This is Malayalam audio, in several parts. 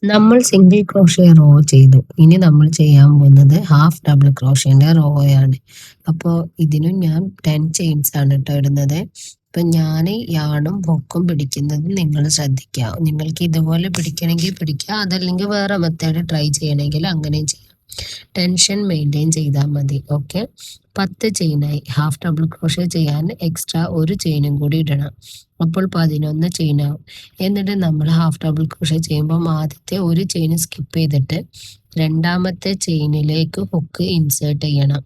നമ്മൾ സിംഗിൾ ക്രോഷ്യ റോ ചെയ്തു. ഇനി നമ്മൾ ചെയ്യാൻ പോകുന്നത് ഹാഫ് ഡബിൾ ക്രോഷ്യൻ്റെ റോയാണ്. അപ്പോൾ ഇതിനും ഞാൻ 10 ചെയിൻസ് ആണ് കേട്ടോ ഇടുന്നത്. ഇപ്പം ഞാൻ യാണും ഹുക്കും പിടിക്കുന്നത് നിങ്ങൾ ശ്രദ്ധിക്കുക. നിങ്ങൾക്ക് ഇതുപോലെ പിടിക്കണമെങ്കിൽ പിടിക്കുക, അതല്ലെങ്കിൽ വേറെ മെത്തേഡ് ട്രൈ ചെയ്യണമെങ്കിൽ അങ്ങനെയും ചെയ്യാം. ടെൻഷൻ മെയിൻറ്റെയിൻ ചെയ്താൽ മതി. ഓക്കെ, 10 ചെയിനായി. ഹാഫ് ഡബിൾ ക്രോഷ്യ ചെയ്യാൻ എക്സ്ട്രാ ഒരു ചെയിനും കൂടി ഇടണം. അപ്പോൾ 11 ചെയിനാവും. എന്നിട്ട് നമ്മൾ ഹാഫ് ഡബിൾ ക്രോഷ്യ ചെയ്യുമ്പോൾ ആദ്യത്തെ ഒരു ചെയിൻ സ്കിപ്പ് ചെയ്തിട്ട് രണ്ടാമത്തെ ചെയിനിലേക്ക് ഹുക്ക് ഇൻസേർട്ട് ചെയ്യണം.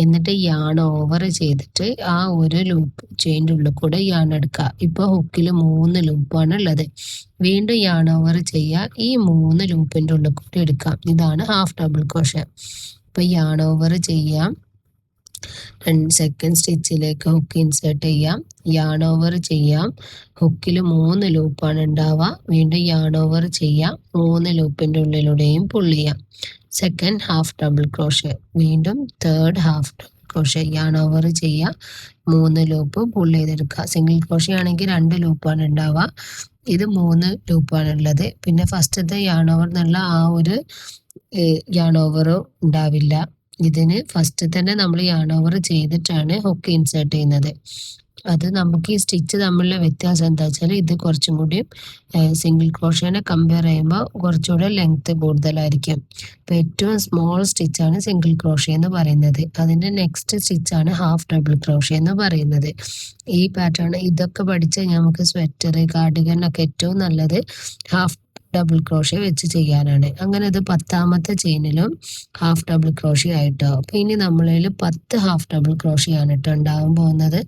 എന്നിട്ട് യാൺ ഓവർ ചെയ്തിട്ട് ആ ഒരു ലൂപ്പ് ചെയിൻ്റെ ഉള്ളിൽ കൂടെ യാൺ എടുക്കുക. ഇപ്പോൾ ഹുക്കിൽ 3 ലൂപ്പാണ് ഉള്ളത്. വീണ്ടും യാൺ ഓവർ ചെയ്യുക, ഈ 3 ലൂപ്പിൻ്റെ ഉള്ളിൽ കൂടെ എടുക്കാം. ഇതാണ് ഹാഫ് ഡബിൾ ക്രോഷ്യ. ഇപ്പോൾ യാൺ ഓവർ ചെയ്യാം, സെക്കൻഡ് സ്റ്റിച്ചിലേക്ക് ഹുക്ക് ഇൻസേർട്ട് ചെയ്യാം, യാൺ ഓവർ ചെയ്യാം. ഹുക്കിൽ 3 ലൂപ്പാണ് ഉണ്ടാവുക. വീണ്ടും യാൺ ഓവർ ചെയ്യാം, 3 ലൂപ്പിൻ്റെ ഉള്ളിലൂടെയും പുള്ള് ചെയ്യാം. Second half double crochet. വീണ്ടും third half double crochet, yarn over ചെയ്യുക, 3 ലൂപ്പ് പുള്ള് ചെയ്തെടുക്കുക. സിംഗിൾ ക്രോഷ്യ ആണെങ്കിൽ 2 ലൂപ്പാണ് ഉണ്ടാവുക, ഇത് 3 ലൂപ്പാണ് ഉള്ളത്. പിന്നെ ഫസ്റ്റത്തെ യാൺ ഓവർ എന്നുള്ള ആ ഒരു യാൺ ഓവറും ഉണ്ടാവില്ല. ഇതിന് ഫസ്റ്റ് തന്നെ നമ്മൾ യാൺ ഓവർ ചെയ്തിട്ടാണ് ഹുക്ക് ഇൻസേർട്ട് ചെയ്യുന്നത്. അത് നമുക്ക് ഈ സ്റ്റിച്ച് തമ്മിലുള്ള വ്യത്യാസം എന്താ വെച്ചാൽ ഇത് കുറച്ചും കൂടി സിംഗിൾ ക്രോഷ്യനെ കമ്പയർ ചെയ്യുമ്പോൾ കുറച്ചുകൂടെ ലെങ്ത് കൂടുതലായിരിക്കും. അപ്പോൾ ഏറ്റവും സ്മോൾ സ്റ്റിച്ചാണ് സിംഗിൾ ക്രോഷ്യ എന്ന് പറയുന്നത്. അതിൻ്റെ നെക്സ്റ്റ് സ്റ്റിച്ചാണ് ഹാഫ് ഡബിൾ ക്രോഷ്യ എന്ന് പറയുന്നത്. ഈ പാറ്റേൺ ഇതൊക്കെ പഠിച്ചാൽ നമുക്ക് സ്വെറ്റർ, കാർഡിഗൻ ഒക്കെ ഏറ്റവും നല്ലത് ഹാഫ് ഡബിൾ ക്രോഷ്യ വെച്ച് ചെയ്യാനാണ്. അങ്ങനെ ഇത് 10ാമത്തെ ചെയിനിലും ഹാഫ് ഡബിൾ ക്രോഷ്യ ആയിട്ടോ. അപ്പോൾ ഇനി നമ്മളിൽ 10 ഹാഫ് ഡബിൾ ക്രോഷ്യ ആണ് കേട്ടോ ഉണ്ടാവാൻ പോകുന്നത്.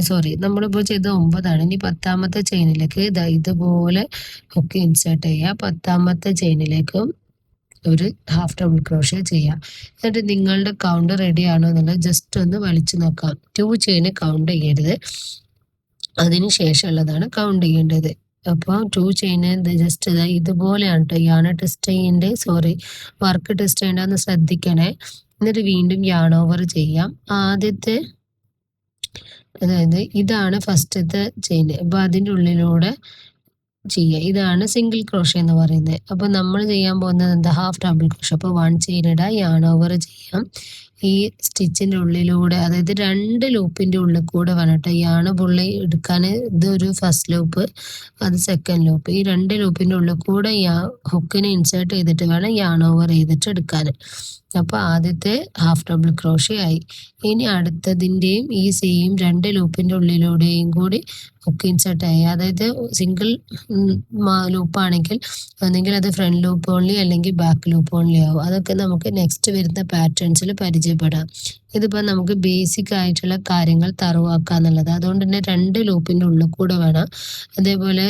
സോറി, നമ്മളിപ്പോൾ ചെയ്ത് 9ആണ്. ഇനി 10ാമത്തെ ചെയിനിലേക്ക് ഇതുപോലെ ഹുക്ക് ഇൻസേർട്ട് ചെയ്യുക. 10ാമത്തെ ചെയിനിലേക്കും ഒരു ഹാഫ് ഡബിൾ ക്രോഷ്യ ചെയ്യാം. എന്നിട്ട് നിങ്ങളുടെ കൗണ്ട് റെഡി ആണോ എന്നുള്ളത് ജസ്റ്റ് ഒന്ന് വലിച്ചു നോക്കാം. 2 ചെയിന് കൗണ്ട് ചെയ്യരുത്, അതിന് ശേഷമുള്ളതാണ് കൗണ്ട് ചെയ്യേണ്ടത്. അപ്പോൾ 2 ചെയിന് ജസ്റ്റ് ഇതുപോലെയാണ് കേട്ടോ യാൺ ടെസ്റ്റ് ചെയ്യേണ്ടത്. സോറി, വർക്ക് ടെസ്റ്റ് ചെയ്യേണ്ടതെന്ന് ശ്രദ്ധിക്കണേ. എന്നിട്ട് വീണ്ടും യാൺ ഓവർ ചെയ്യാം. ആദ്യത്തെ അതായത് ഇതാണ് ഫസ്റ്റത്തെ ചെയിൻ. അപ്പോൾ അതിൻ്റെ ഉള്ളിലൂടെ ചെയ്യുക. ഇതാണ് സിംഗിൾ ക്രോഷ്യ എന്ന് പറയുന്നത്. അപ്പോൾ നമ്മൾ ചെയ്യാൻ പോകുന്നത് എന്താ, ഹാഫ് ഡബിൾ ക്രോഷ്യ. അപ്പോൾ 1 ചെയിൻ ഇടാം, യാൺ ഓവർ ചെയ്യാം. ഈ സ്റ്റിച്ചിൻ്റെ ഉള്ളിലൂടെ, അതായത് 2 ലൂപ്പിൻ്റെ ഉള്ളിൽ കൂടെ വേണം കേട്ടോ യാണ് പുള്ളി എടുക്കാൻ. ഇതൊരു ഫസ്റ്റ് ലൂപ്പ്, അത് സെക്കൻഡ് ലൂപ്പ്. ഈ 2 ലൂപ്പിൻ്റെ ഉള്ളിൽ കൂടെ ഹുക്കിനെ ഇൻസേർട്ട് ചെയ്തിട്ട് വേണം യാൺ ഓവർ ചെയ്തിട്ട് എടുക്കാൻ. അപ്പോൾ ആദ്യത്തെ ഹാഫ് ഡബിൾ ക്രോഷ്യ ആയി. ഇനി അടുത്തതിൻ്റെയും ഈ സെയിം 2 ലൂപ്പിൻ്റെ ഉള്ളിലൂടെയും കൂടി ഹുക്ക് ഇൻസേർട്ട് ആയി. അതായത് സിംഗിൾ ലൂപ്പാണെങ്കിൽ ഒന്നെങ്കിൽ അത് ഫ്രണ്ട് ലൂപ്പ് ഓൺലി അല്ലെങ്കിൽ ബാക്ക് ലൂപ്പ് ഓൺലി ആവും. അതൊക്കെ നമുക്ക് നെക്സ്റ്റ് വരുന്ന പാറ്റേൺസിൽ പരിചയപ്പെടാം. ഇതിപ്പോൾ നമുക്ക് ബേസിക് ആയിട്ടുള്ള കാര്യങ്ങൾ തറവാക്കുക എന്നുള്ളത്. അതുകൊണ്ട് തന്നെ 2 ലൂപ്പിൻ്റെ ഉള്ളിൽ കൂടെ വേണം. അതേപോലെ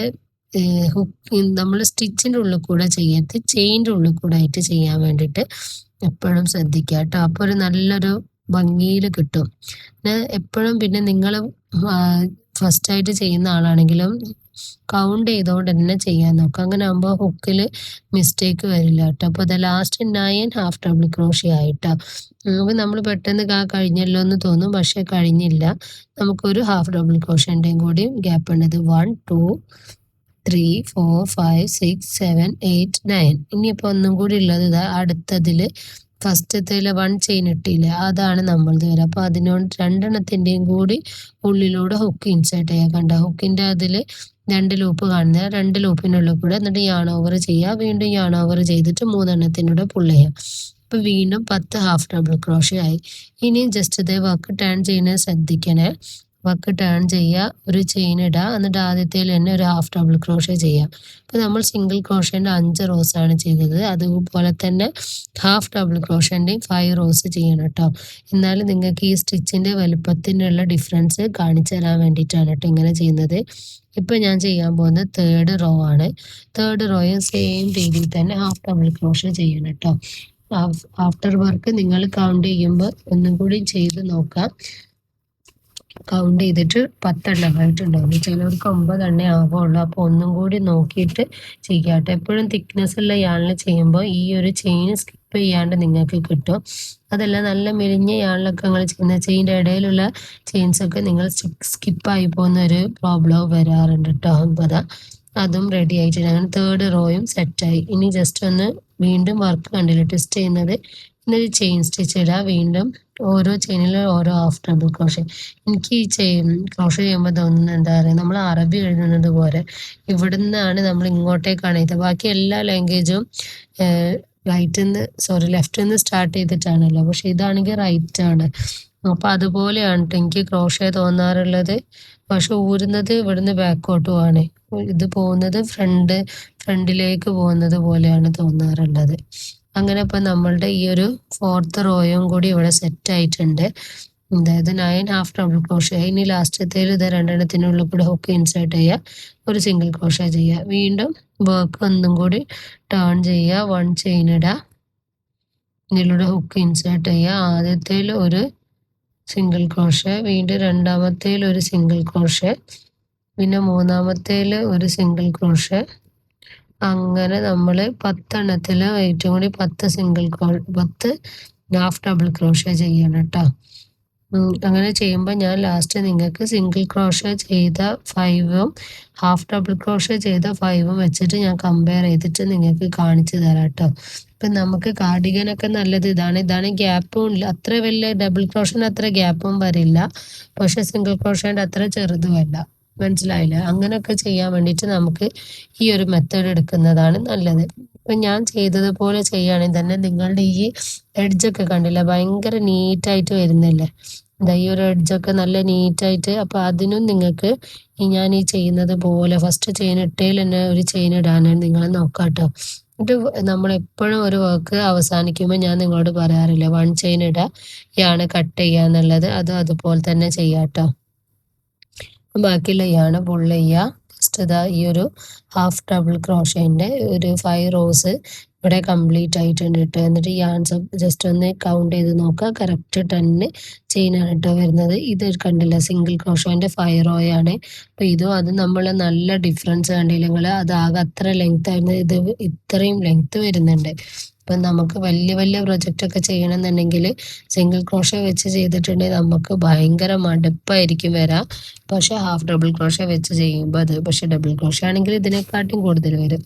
ഹുക്ക് നമ്മൾ സ്റ്റിച്ചിൻ്റെ ഉള്ളിൽ കൂടെ ചെയ്യരുത്, ചെയിൻ്റെ ഉള്ളിൽ കൂടെ ആയിട്ട് ചെയ്യാൻ വേണ്ടിയിട്ട് എപ്പോഴും ശ്രദ്ധിക്കുക കേട്ടോ. അപ്പോൾ ഒരു നല്ലൊരു ഭംഗിയിൽ കിട്ടും. എപ്പോഴും പിന്നെ നിങ്ങൾ ഫസ്റ്റായിട്ട് ചെയ്യുന്ന ആളാണെങ്കിലും കൗണ്ട് ചെയ്തുകൊണ്ട് തന്നെ ചെയ്യാൻ നോക്കുക. അങ്ങനെ ആകുമ്പോൾ ഹുക്കിൽ മിസ്റ്റേക്ക് വരില്ല കേട്ടോ. അപ്പോൾ അത് ലാസ്റ്റ് 9 ഹാഫ് ഡബിൾ ക്രോഷ്യ ആയിട്ടോ. അപ്പോൾ നമ്മൾ പെട്ടെന്ന് കഴിഞ്ഞല്ലോ എന്ന് തോന്നും, പക്ഷേ കഴിഞ്ഞില്ല. നമുക്കൊരു ഹാഫ് ഡബിൾ ക്രോഷ്യൻ്റെയും കൂടി ഗ്യാപ്പ് ഉണ്ട്. 1 2 3 4 5 6 7 8 9. ഇനിയിപ്പോൾ ഒന്നും കൂടി ഉള്ളത് അടുത്തതിൽ ഫസ്റ്റത്തിൽ 1 ചെയിൻ ഇട്ടില്ല, അതാണ് നമ്മളിത് വരെ. അപ്പോൾ അതിനോട് 2 കൂടി ഉള്ളിലൂടെ ഹുക്ക് ഇൻസേർട്ട് ചെയ്യുക. കണ്ട ഹുക്കിൻ്റെ അതിൽ 2 ലൂപ്പ് കാണുന്നത്, 2 ലൂപ്പിനുള്ളിൽ കൂടെ എന്നിട്ട് യാൺ ഓവർ ചെയ്യുക. വീണ്ടും യാൺ ഓവർ ചെയ്തിട്ട് 3 പുള്ള് ചെയ്യുക. അപ്പോൾ വീണ്ടും 10 ഹാഫ് ഡബിൾ ക്രോഷ്യ ആയി. ഇനി ജസ്റ്റ് ഇതേ വർക്ക് ടേൺ ചെയ്യുന്നത് ശ്രദ്ധിക്കണേ. വർക്ക് ടേൺ ചെയ്യുക, ഒരു ചെയിൻ ഇടുക, എന്നിട്ട് ആദ്യത്തേൽ തന്നെ ഒരു ഹാഫ് ഡബിൾ ക്രോഷ്യ ചെയ്യാം. ഇപ്പോൾ നമ്മൾ സിംഗിൾ ക്രോഷ്യൻ്റെ 5 റോസാണ് ചെയ്തത്. അതുപോലെ തന്നെ ഹാഫ് ഡബിൾ ക്രോഷ്യൻ്റെയും 5 റോസ് ചെയ്യണം കേട്ടോ. എന്നാലും നിങ്ങൾക്ക് ഈ സ്റ്റിച്ചിൻ്റെ വലുപ്പത്തിനുള്ള ഡിഫറൻസ് കാണിച്ചു തരാൻ വേണ്ടിയിട്ടാണ് കേട്ടോ ഇങ്ങനെ ചെയ്യുന്നത്. ഇപ്പോൾ ഞാൻ ചെയ്യാൻ പോകുന്നത് 3rd റോ ആണ്. 3rd റോയും സെയിം രീതിയിൽ തന്നെ ഹാഫ് ഡബിൾ ക്രോഷ്യ ചെയ്യണം കേട്ടോ. ആഫ്റ്റർ വർക്ക് നിങ്ങൾ കൗണ്ട് ചെയ്യുമ്പോൾ ഒന്നും കൂടി ചെയ്ത് നോക്കാം. കൗണ്ട് ചെയ്തിട്ട് 10 എണ്ണമായിട്ടുണ്ടാവും. ചിലവർക്ക് 9 എണ്ണ ആവുള്ളൂ. അപ്പോൾ ഒന്നും കൂടി നോക്കിയിട്ട് ചെയ്യാട്ടെ. എപ്പോഴും തിക്നെസ് ഉള്ള യാണിൽ ചെയ്യുമ്പോൾ ഈ ഒരു ചെയിൻ സ്കിപ്പ് ചെയ്യാണ്ട് നിങ്ങൾക്ക് കിട്ടും. അതല്ല നല്ല മെലിഞ്ഞ യാണിലൊക്കെ നിങ്ങൾ ചെയ്യുന്ന ചെയിൻ്റെ ഇടയിലുള്ള ചെയിൻസൊക്കെ നിങ്ങൾ സ്കിപ്പായി പോകുന്ന ഒരു പ്രോബ്ലം വരാറുണ്ട് കേട്ടോ. അപ്പോൾ അതും റെഡി ആയിട്ടുണ്ട്. അങ്ങനെ തേർഡ് റോയും സെറ്റായി. ഇനി ജസ്റ്റ് ഒന്ന് വീണ്ടും വർക്ക് കണ്ടില്ല ട്വിസ്റ്റ് ചെയ്യുന്നത്. ഇന്നൊരു ചെയിൻ സ്റ്റിച്ച് ഇടുക. വീണ്ടും ഓരോ ചെയിനിലും ഓരോ ഹാഫ് ഡബിൾ ക്രോഷേ. എനിക്ക് ഈ ക്രോഷേ ചെയ്യുമ്പോൾ തോന്നുന്നത് എന്താ പറയുക, നമ്മൾ അറബി എഴുതുന്നത് പോലെ ഇവിടുന്നാണ് നമ്മൾ ഇങ്ങോട്ടേക്കാണ് ഇത്. ബാക്കി എല്ലാ ലാംഗ്വേജും ലെഫ്റ്റിൽ നിന്ന് സ്റ്റാർട്ട് ചെയ്തിട്ടാണല്ലോ, പക്ഷെ ഇതാണെങ്കിൽ റൈറ്റ് ആണ്. അപ്പൊ അതുപോലെയാണ് എനിക്ക് ക്രോഷേ തോന്നാറുള്ളത്. പക്ഷെ ഊരുന്നത് ഇവിടുന്ന് ബാക്കോട്ടുമാണ്, ഇത് പോകുന്നത് ഫ്രണ്ടിലേക്ക് പോകുന്നത് പോലെയാണ് തോന്നാറുള്ളത്. അങ്ങനെ ഇപ്പൊ നമ്മളുടെ ഈ ഒരു ഫോർത്ത് റോയും കൂടി ഇവിടെ സെറ്റ് ആയിട്ടുണ്ട്. അതായത് 9 ഹാഫ് ഡബിൾ ക്രോഷേ. ഇനി ലാസ്റ്റത്തേൽ ഇത് രണ്ടെണ്ണത്തിനുള്ളിൽ കൂടെ ഹുക്ക് ഇൻസേർട്ട് ചെയ്യുക, ഒരു സിംഗിൾ ക്രോഷേ ചെയ്യുക. വീണ്ടും വർക്ക് ഒന്നും കൂടി ടേൺ ചെയ്യുക, 1 ചെയിൻ ഇടുക, ഇതിലൂടെ ഹുക്ക് ഇൻസേർട്ട് ചെയ്യുക. ആദ്യത്തേൽ ഒരു സിംഗിൾ ക്രോഷേ, വീണ്ടും രണ്ടാമത്തേൽ ഒരു സിംഗിൾ ക്രോഷേ, പിന്നെ മൂന്നാമത്തേൽ ഒരു സിംഗിൾ ക്രോഷേ. അങ്ങനെ നമ്മൾ 10 എണ്ണത്തിൽ ഏറ്റവും കൂടി 10 ഹാഫ് ഡബിൾ ക്രോഷേ ചെയ്യണം കേട്ടോ. അങ്ങനെ ചെയ്യുമ്പോൾ ഞാൻ ലാസ്റ്റ് നിങ്ങൾക്ക് സിംഗിൾ ക്രോഷേ ചെയ്ത 5ഉം ഹാഫ് ഡബിൾ ക്രോഷേ ചെയ്ത 5ഉം വെച്ചിട്ട് ഞാൻ കമ്പയർ ചെയ്തിട്ട് നിങ്ങൾക്ക് കാണിച്ചു തരാം കേട്ടോ. ഇപ്പം നമുക്ക് കാർഡിഗനൊക്കെ നല്ലത് ഇതാണ് ഗ്യാപ്പും ഇല്ല, അത്ര വലിയ ഡബിൾ ക്രോഷേന് അത്ര ഗ്യാപ്പും വരില്ല, പക്ഷെ സിംഗിൾ ക്രോഷേൻ്റെ അത്ര ചെറുതുമല്ല. മനസ്സിലായില്ല? അങ്ങനെയൊക്കെ ചെയ്യാൻ വേണ്ടിയിട്ട് നമുക്ക് ഈ ഒരു മെത്തേഡ് എടുക്കുന്നതാണ് നല്ലത്. ഇപ്പം ഞാൻ ചെയ്തതുപോലെ ചെയ്യുകയാണെങ്കിൽ തന്നെ നിങ്ങളുടെ ഈ എഡ്ജൊക്കെ കണ്ടില്ല, ഭയങ്കര നീറ്റായിട്ട് വരുന്നില്ലേ? ഈ ഒരു എഡ്ജൊക്കെ നല്ല നീറ്റായിട്ട്. അപ്പം അതിനും നിങ്ങൾക്ക് ഞാൻ ഈ ചെയ്യുന്നത് പോലെ ഫസ്റ്റ് ചെയിൻ ഇട്ടേൽ തന്നെ ഒരു ചെയിൻ ഇടാനാണ് നിങ്ങൾ നോക്കാം കേട്ടോ. എന്നിട്ട് നമ്മളെപ്പോഴും ഒരു വർക്ക് അവസാനിക്കുമ്പോൾ ഞാൻ നിങ്ങളോട് പറയാറില്ല 1 ചെയിൻ ഇടുക, യാണ് കട്ട് ചെയ്യുക എന്നുള്ളത്. അതുപോലെ തന്നെ ചെയ്യാം കേട്ടോ. ബാക്കിയുള്ള യാണ് പുള്ള് ചെയ്യുക. ജസ്റ്റ് ഇതാ ഈ ഒരു ഹാഫ് ഡബിൾ ക്രോഷേൻ്റെ ഒരു 5 റോസ് ഇവിടെ കംപ്ലീറ്റ് ആയിട്ടുണ്ട് കേട്ടോ. എന്നിട്ട് യാൺസ് ജസ്റ്റ് ഒന്ന് കൗണ്ട് ചെയ്ത് നോക്കുക, കറക്റ്റ് 10 ചെയിനാണ് കേട്ടോ വരുന്നത്. ഇത് കണ്ടില്ല, സിംഗിൾ ക്രോഷേൻ്റെ 5 റോയാണ്. അപ്പോൾ അത് നമ്മൾ നല്ല ഡിഫറൻസ് കണ്ടില്ല നിങ്ങൾ, അതാകെ അത്ര ലെങ്ത് ആയിരുന്നു, ഇത് ഇത്രയും ലെങ്ത് വരുന്നുണ്ട്. ഇപ്പം നമുക്ക് വലിയ വലിയ പ്രൊജക്റ്റൊക്കെ ചെയ്യണമെന്നുണ്ടെങ്കിൽ സിംഗിൾ ക്രോഷേ വെച്ച് ചെയ്തിട്ടുണ്ടെങ്കിൽ നമുക്ക് ഭയങ്കര മടുപ്പായിരിക്കും വരാം. പക്ഷെ ഹാഫ് ഡബിൾ ക്രോഷേ വെച്ച് ചെയ്യുമ്പോൾ പക്ഷെ ഡബിൾ ക്രോഷേ ആണെങ്കിൽ ഇതിനെക്കാട്ടും കൂടുതൽ വരും.